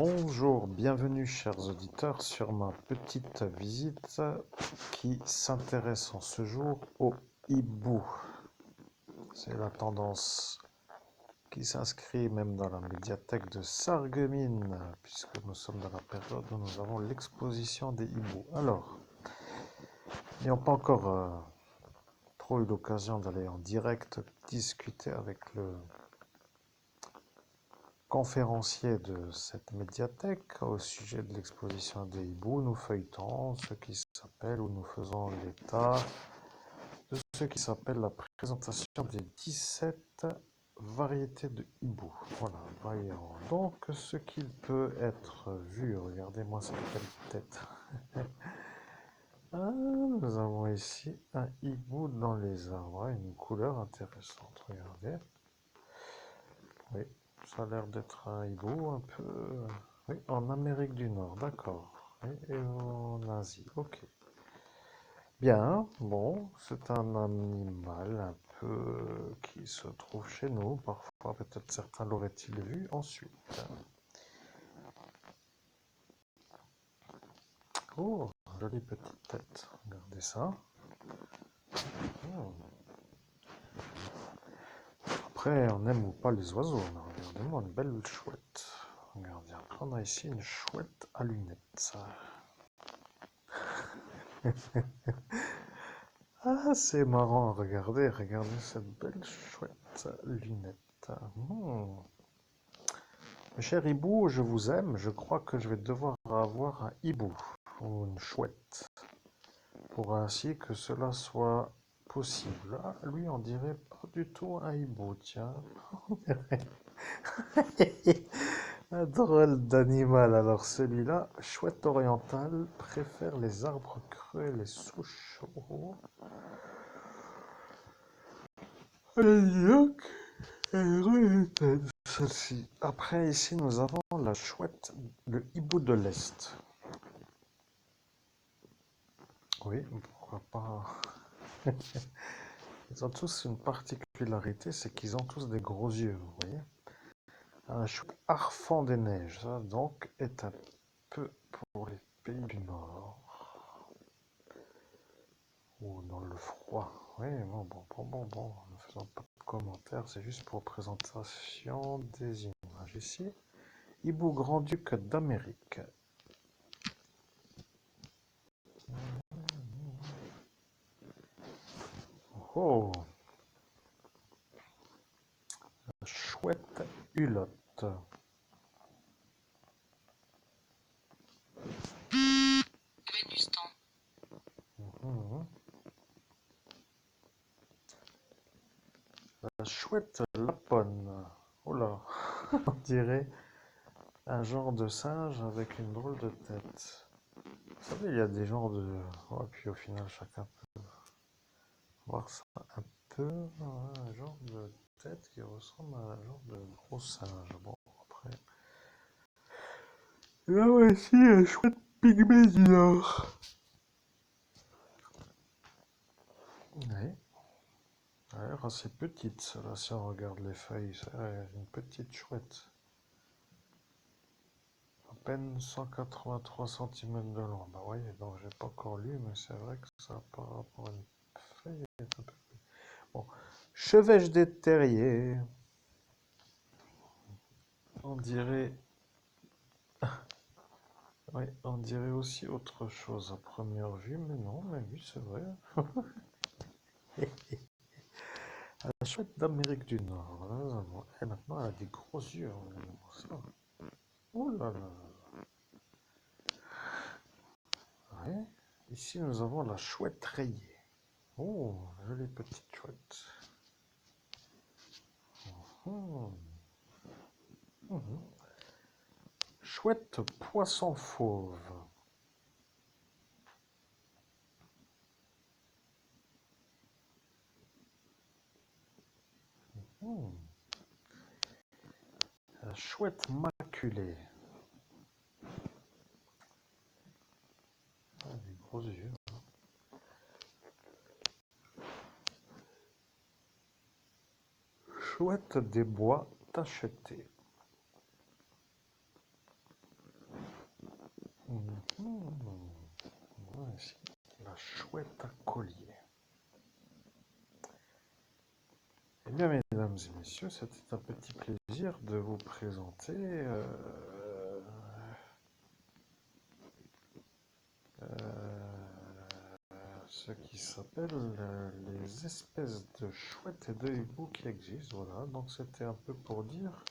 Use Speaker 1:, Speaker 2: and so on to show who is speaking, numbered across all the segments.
Speaker 1: Bonjour, bienvenue chers auditeurs sur ma petite visite qui s'intéresse en ce jour au hibou. C'est la tendance qui s'inscrit même dans la médiathèque de Sarreguemines, puisque nous sommes dans la période où nous avons l'exposition des hiboux. Alors, n'ayant pas encore trop eu l'occasion d'aller en direct discuter avec le conférencier de cette médiathèque au sujet de l'exposition des hiboux, nous feuilletons ce qui s'appelle, ou nous faisons l'état de ce qui s'appelle la présentation des 17 variétés de hibou. Voilà, voyons donc ce qu'il peut être vu. Regardez-moi cette belle tête. Ah, nous avons ici un hibou dans les arbres, une couleur intéressante, regardez. Oui, ça a l'air d'être un hibou un peu... Oui, en Amérique du Nord, d'accord. Oui, et en Asie, ok. Bien, bon, c'est un animal un peu qui se trouve chez nous. Parfois, peut-être certains l'auraient-ils vu ensuite. Oh, jolie petite tête. Regardez ça. Oh. Après, on aime ou pas les oiseaux. Mais regardez-moi, une belle chouette. Regardez, après, on a ici une chouette à lunettes. Ah, c'est marrant, regardez cette belle chouette lunette. Mes chers hiboux, je vous aime, je crois que je vais devoir avoir un hibou ou une chouette pour ainsi que cela soit possible. Ah, lui, on dirait pas du tout un hibou, tiens. Un drôle d'animal. Alors celui-là, chouette orientale, préfère les arbres creux et les souches. Oh. Aïe, celle-ci. Après, ici, nous avons la chouette, le hibou de l'Est. Oui, pourquoi pas. Ils ont tous une particularité, c'est qu'ils ont tous des gros yeux, vous voyez. Un chouette harfang des neiges, ça, donc, est un peu pour les pays du Nord. Ou dans le froid. Oui, bon, ne faisons pas de commentaires, c'est juste pour présentation des images ici. Hibou grand-duc d'Amérique. Oh, chouette hulotte. Mhm. La chouette laponne. Oh là, on dirait un genre de singe avec une drôle de tête. Vous savez, il y a des genres de... Oh, puis au final, chacun peut voir ça un peu. Ouais, un genre de tête qui ressemble à un genre de gros singe. Bon, après... Là voici un chouette pygmée du Nord. Oui. Elle a l'air assez petite, celle-là, si on regarde les feuilles. C'est une petite chouette. À peine 183 cm de long. Bah oui, donc j'ai pas encore lu, mais c'est vrai que ça, par rapport à une feuille, est un peu... Bon. Chevêche des terriers. On dirait... Oui, on dirait aussi autre chose à première vue, mais non, mais oui, c'est vrai. La chouette d'Amérique du Nord. Là, et maintenant, elle a des gros yeux. Regardez-moi ça. Oh là là. Ouais. Ici, nous avons la chouette rayée. Oh, jolie petite chouette. Hmm. Mhm. Chouette poisson fauve. Hmm. La chouette maculée. Ah, des gros yeux. Chouette des bois tachetés. Eh bien, mesdames et messieurs, c'était un petit plaisir de vous présenter ce qui s'appelle les espèces de chouettes et de hiboux qui existent. Voilà, donc c'était un peu pour dire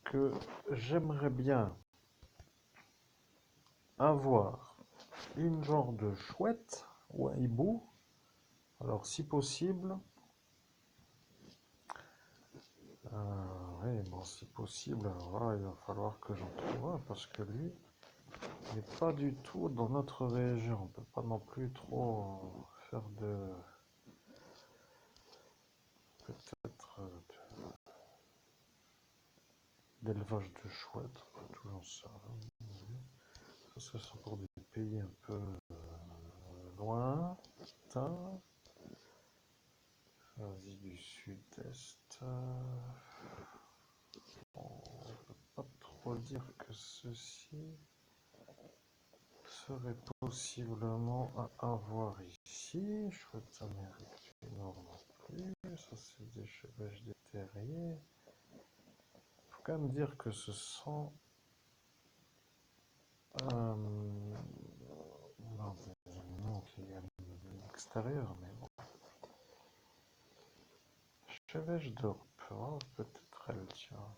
Speaker 1: que j'aimerais bien avoir une genre de chouette ou un hibou. Alors, si possible, oui, bon, si possible, alors là, il va falloir que j'en trouve un parce que lui, il n'est pas du tout dans notre région. On ne peut pas non plus trop faire peut-être d'élevage de chouettes, tout j'en sais rien. Ça, ce sont pour des pays un peu lointains. Asie du Sud-Est. On ne peut pas trop dire que ceci serait possiblement à avoir ici. Chouette Amérique du Nord non plus. Ça, c'est des chevêches des terriers. Il faut quand même dire que ce sont non, des animaux qui viennent de l'extérieur, mais bon. Chevêche d'Europe. Oh, peut-être elle, tiens.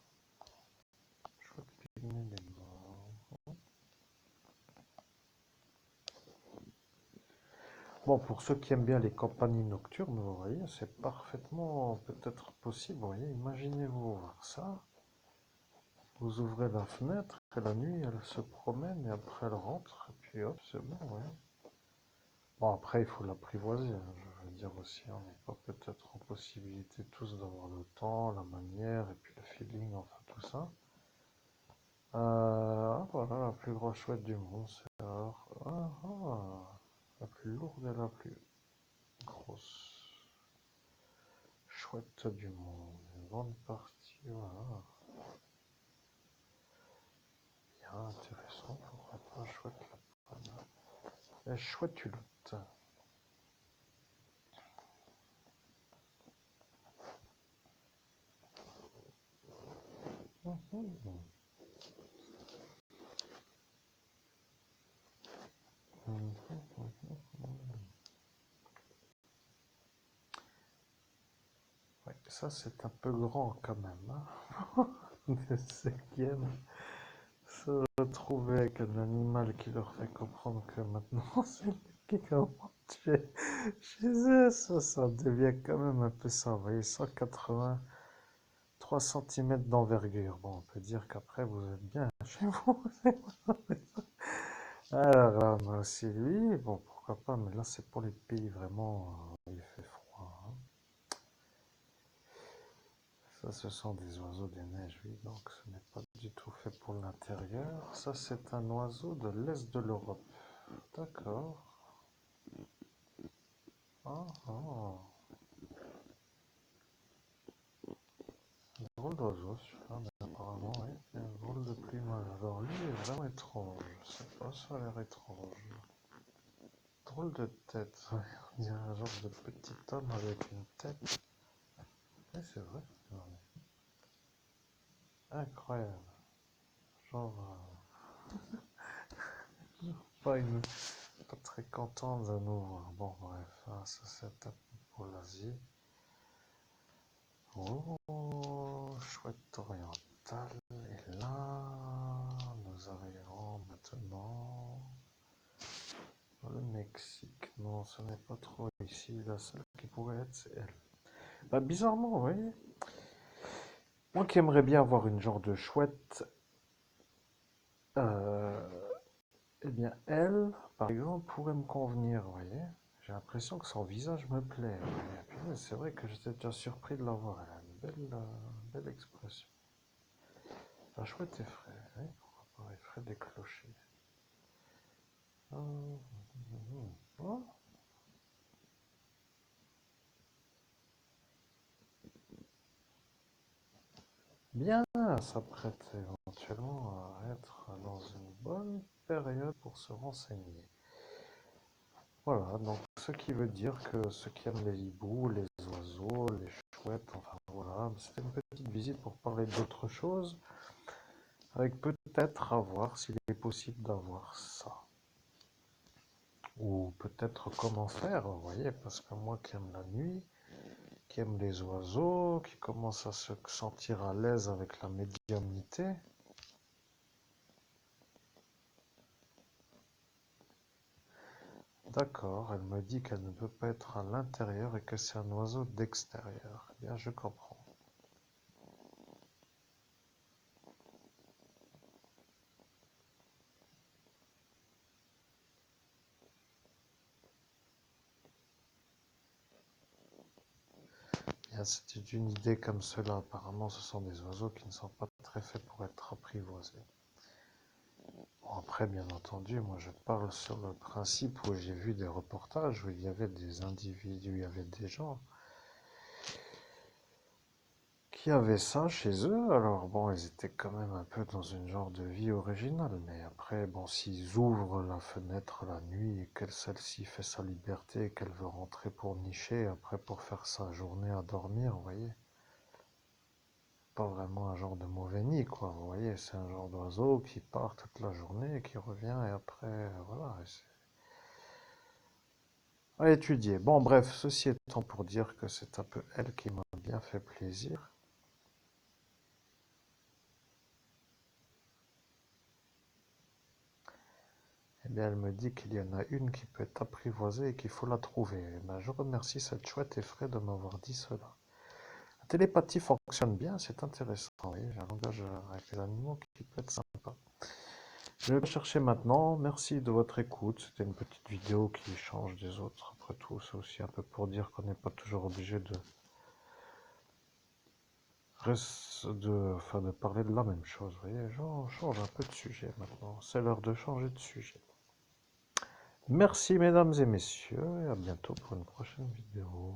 Speaker 1: Chouette pygmée des morts. Bon, pour ceux qui aiment bien les compagnies nocturnes, vous voyez, c'est parfaitement peut-être possible. Vous voyez, imaginez-vous voir ça. Vous ouvrez la fenêtre et la nuit, elle se promène et après elle rentre. Et puis hop, c'est bon, ouais. Bon, après, il faut l'apprivoiser, hein, je veux dire aussi. On n'est pas peut-être en possibilité tous d'avoir le temps, la manière et puis le feeling, enfin tout ça. Voilà, la plus grosse chouette du monde, c'est alors la plus lourde et la plus grosse chouette du monde. Une bonne partie, voilà. Bien intéressant, pourquoi pas, chouette la la chouette hulotte. Mhm. Ouais, ça c'est un peu grand quand même, hein. De ceux qui aiment se retrouver avec un animal qui leur fait comprendre que maintenant c'est lui qui commande chez eux, ça devient quand même un peu ça. Vous voyez, 183 cm d'envergure. Bon, on peut dire qu'après vous êtes bien chez vous. Alors là, moi aussi lui, bon pourquoi pas, mais là c'est pour les pays vraiment où il fait froid, hein. Ça, ce sont des oiseaux des neiges, oui, donc ce n'est pas du tout fait pour l'intérieur. Ça, c'est un oiseau de l'Est de l'Europe. D'accord. Ah, ah. Un drôle d'oiseau, celui-là, mais apparemment, oui. Il a un drôle de plumage. Alors, lui est vraiment étrange. Je sais pas, ça a l'air étrange. Drôle de tête. Ouais, on dirait un genre de petit homme avec une tête. Oui, c'est vrai. Incroyable. Genre, pas une pas très content de nous voir. Bon, bref, ça c'est un peu pour l'Asie. Oh, chouette orientale. Et là, nous arrivons maintenant au Mexique. Non, ce n'est pas trop ici. La seule qui pourrait être, c'est elle. Bah, bizarrement, vous voyez. Moi qui aimerais bien avoir une genre de chouette, euh, eh bien, elle, par exemple, pourrait me convenir, vous voyez. J'ai l'impression que son visage me plaît. Et puis, c'est vrai que j'étais déjà surpris de la voir. Elle a une belle expression. Un chouette effraie, oui, pourquoi pas, effraie des clochers. Oh, bien, ça prête éventuellement à être dans une bonne période pour se renseigner. Voilà, donc ce qui veut dire que ceux qui aiment les hiboux, les oiseaux, visite pour parler d'autre chose, avec peut-être à voir s'il est possible d'avoir ça. Ou peut-être comment faire, vous voyez, parce que moi qui aime la nuit, qui aime les oiseaux, qui commence à se sentir à l'aise avec la médiumnité. D'accord, elle me dit qu'elle ne peut pas être à l'intérieur et que c'est un oiseau d'extérieur. Eh bien, je comprends. Bien, c'était une idée comme cela. Apparemment, ce sont des oiseaux qui ne sont pas très faits pour être apprivoisés. Bon, après, bien entendu, moi je parle sur le principe où j'ai vu des reportages où il y avait des individus, il y avait des gens qui avaient ça chez eux. Alors bon, ils étaient quand même un peu dans une genre de vie originale. Mais après, bon, s'ils ouvrent la fenêtre la nuit et que celle-ci fait sa liberté et qu'elle veut rentrer pour nicher, après pour faire sa journée à dormir, vous voyez. Pas vraiment un genre de mauvais nid, quoi. Vous voyez, c'est un genre d'oiseau qui part toute la journée et qui revient et après, voilà. À étudier. Bon, bref, ceci étant pour dire que c'est un peu elle qui m'a bien fait plaisir. Eh bien, elle me dit qu'il y en a une qui peut être apprivoisée et qu'il faut la trouver. Eh ben, je remercie cette chouette effraie de m'avoir dit cela. La télépathie fonctionne bien, c'est intéressant. Oui, j'ai un langage avec les animaux qui peut être sympa. Je vais chercher maintenant. Merci de votre écoute. C'était une petite vidéo qui change des autres. Après tout, c'est aussi un peu pour dire qu'on n'est pas toujours obligé de parler de la même chose. Vous voyez, j'en change un peu de sujet maintenant. C'est l'heure de changer de sujet. Merci mesdames et messieurs et à bientôt pour une prochaine vidéo.